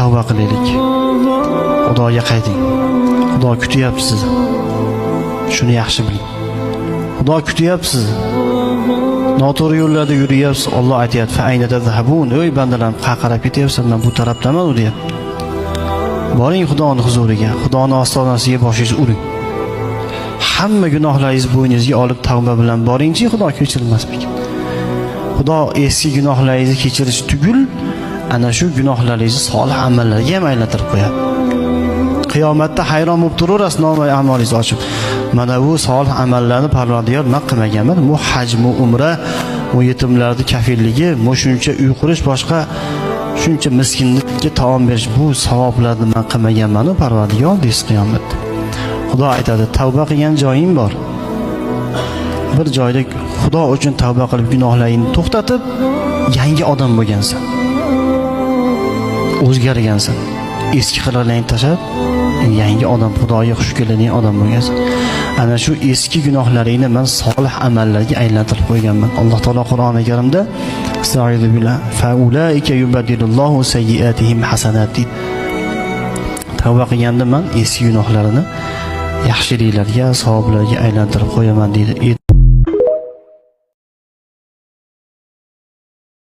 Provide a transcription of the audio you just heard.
tavba qilaylik. Xudoga qayting. Xudo kutyapti sizni. Shuni yaxshi biling. Xudo kutyapti sizni. Noto'g'ri yo'llarda yuriyapsiz. Alloh aytayapti: "Fa ayna tazhabun?" Ey bandalarim, qayerga ketayapsan? Men bu tarafdaman, deyapti. Boring Xudoning huzuriga, Xudoning ostonasiga boshingizni uring. Hamma gunohlaringizni bo'yningizga olib tavba bilan boringchi, Xudo kechirmasmikin. Xudo eski gunohlaringizni kechirish tugul, ana shu gunohlaringizni solih amallarga ham aylantirib qo'yadi. Qiyomatda hayron bo'lib turaverasiz nomay amolingizni ochib. Mana bu solih amallarni Parvardigor men qilmaganman. Bu haj, bu umra, bu yetimlarning kafilligi, bu shuncha uy qurish, boshqa shuncha miskinlikka taom berish, bu savoblarni men qilmaganman, Parvardigor deysiz qiyomatda. Xudo aytadi: "Tavba qilgan joying bor." Bir joyda Xudo uchun tavba qilib gunohlaringni to'xtatib, yangi odam bo'lgansan. O'zgargansan. Eski qilig'ingni tashlab, yangi odam, Xudoga xush keladigan odam bo'lgansan. Ana shu eski gunohlaringni men solih amallarga aylantirib qo'yganman. Alloh taolo Qur'oni Karimda "Estaizu billah fa ulaika yubaddilullohu sayyiatihim hasanat." Tavba qilganda men eski gunohlarini yaxshiliklarga, savoblarga aylantirib qo'yaman deydi.